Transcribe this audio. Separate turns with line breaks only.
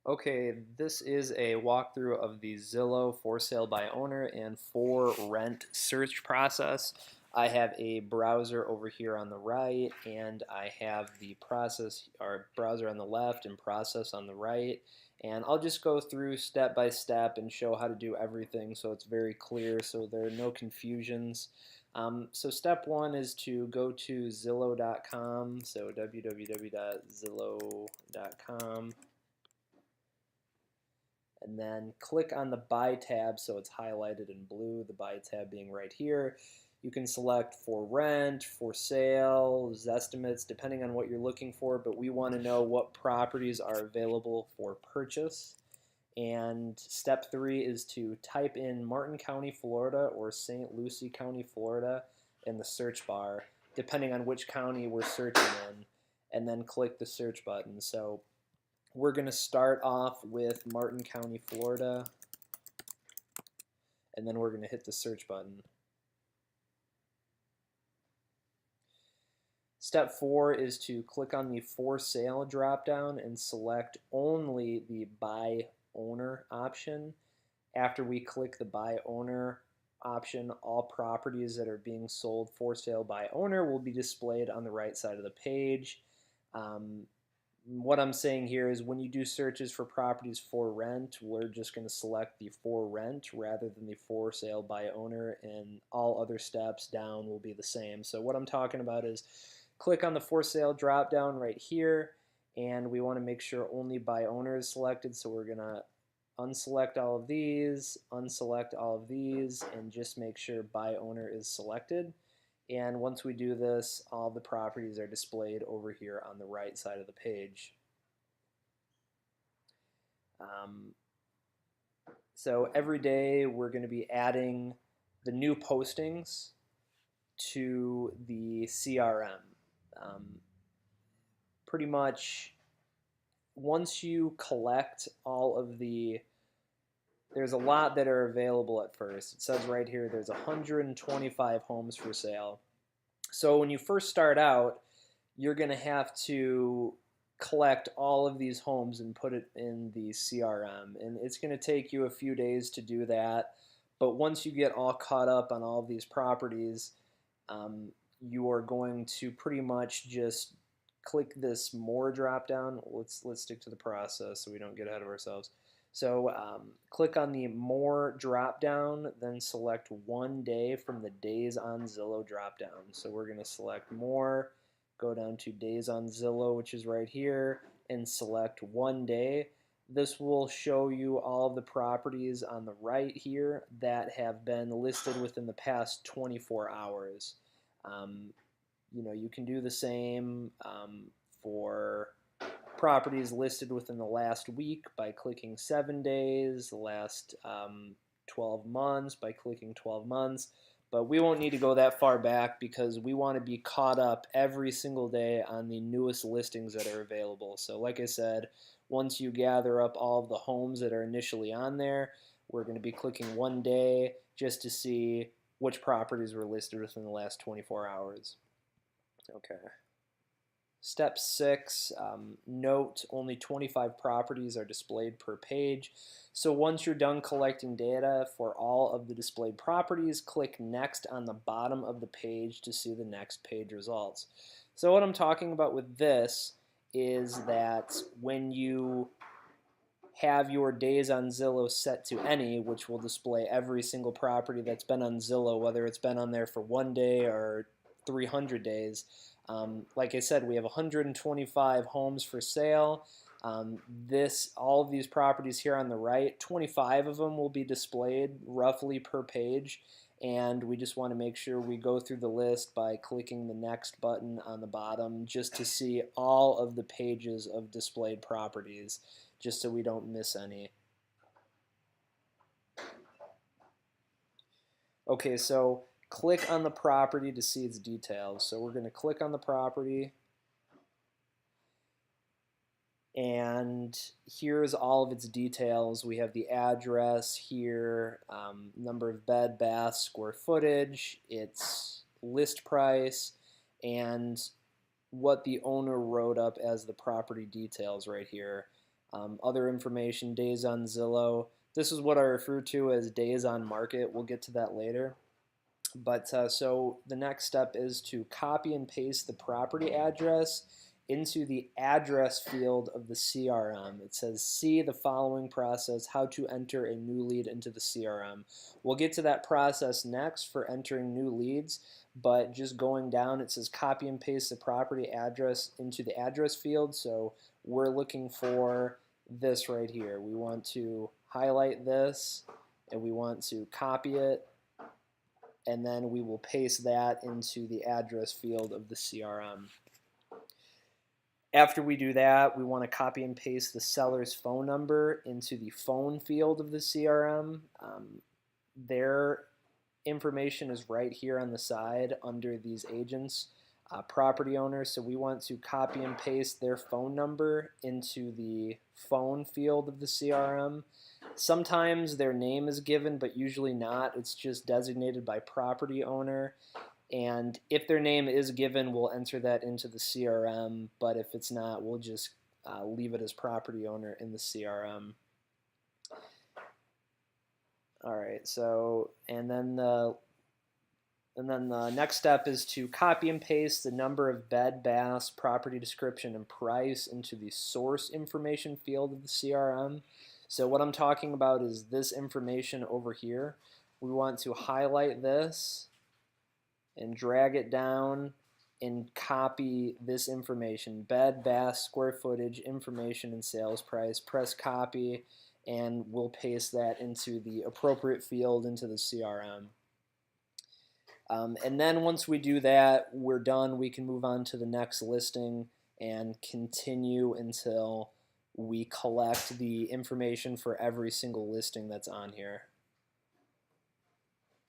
Okay, this is a walkthrough of the Zillow for sale by owner and for rent search process. I have a browser over here on the right, and I have the process or browser on the left and process on the right. And I'll just go through step by step and show how to do everything so it's very clear so there are no confusions. So step one is to go to Zillow.com, so www.zillow.com. And then click on the buy tab so it's highlighted in blue, the buy tab being right here. You can select for rent, for sale, estimates, depending on what you're looking for, but we want to know what properties are available for purchase. And step three is to type in Martin County, Florida or St. Lucie County, Florida in the search bar, depending on which county we're searching in, and then click the search button. So we're going to start off with Martin County, Florida, and then we're going to hit the search button. Step four is to click on the for sale dropdown and select only the buy owner option. After we click the buy owner option, all properties that are being sold for sale by owner will be displayed on the right side of the page. What I'm saying here is when you do searches for properties for rent, we're just going to select the for rent rather than the for sale by owner, and all other steps down will be the same. So what I'm talking about is click on the for sale drop down right here, and we want to make sure only by owner is selected. So we're going to unselect all of these, unselect all of these, and just make sure buy owner is selected. And once we do this, all the properties are displayed over here on the right side of the page. So every day we're going to be adding the new postings to the CRM. Pretty much once you collect all of there's a lot that are available at first. It says right here there's 125 homes for sale. So when you first start out, you're going to have to collect all of these homes and put it in the CRM. And it's going to take you a few days to do that. But once you get all caught up on all of these properties, you are going to pretty much just click this more drop down. Let's stick to the process so we don't get ahead of ourselves. So click on the more drop down, then select one day from the days on Zillow drop down. So we're going to select more, go down to days on Zillow, which is right here, and select one day. This will show you all of the properties on the right here that have been listed within the past 24 hours. You can do the same for properties listed within the last week by clicking 7 days, the last 12 months by clicking 12 months. But we won't need to go that far back because we want to be caught up every single day on the newest listings that are available. So like I said, once you gather up all of the homes that are initially on there, we're going to be clicking one day just to see which properties were listed within the last 24 hours. Okay. Step six, note only 25 properties are displayed per page. So once you're done collecting data for all of the displayed properties, click next on the bottom of the page to see the next page results. So what I'm talking about with this is that when you have your days on Zillow set to any, which will display every single property that's been on Zillow, whether it's been on there for 1 day or 300 days. Like I said, we have 125 homes for sale. All of these properties here on the right, 25 of them will be displayed roughly per page, and we just want to make sure we go through the list by clicking the next button on the bottom just to see all of the pages of displayed properties, just so we don't miss any. Okay, so click on the property to see its details. So we're going to click on the property, and here's all of its details. We have the address here, number of bed, bath, square footage, its list price, and what the owner wrote up as the property details right here. Other information, days on Zillow. This is what I refer to as days on market. We'll get to that later. But so the next step is to copy and paste the property address into the address field of the CRM. It says, see the following process, how to enter a new lead into the CRM. We'll get to that process next for entering new leads, but just going down, it says copy and paste the property address into the address field. So we're looking for this right here. We want to highlight this, and we want to copy it, and then we will paste that into the address field of the CRM. After we do that, we want to copy and paste the seller's phone number into the phone field of the CRM. Their information is right here on the side under these agents, property owners. So we want to copy and paste their phone number into the phone field of the CRM. Sometimes their name is given, but usually not. It's just designated by property owner. And if their name is given, we'll enter that into the CRM. But if it's not, we'll just leave it as property owner in the CRM. All right. So and then the next step is to copy and paste the number of bed, baths, property description, and price into the source information field of the CRM. So what I'm talking about is this information over here. We want to highlight this and drag it down and copy this information, bed, bath, square footage, information, and sales price. Press copy, and we'll paste that into the appropriate field into the CRM. And then once we do that, we're done. We can move on to the next listing and continue until we collect the information for every single listing that's on here.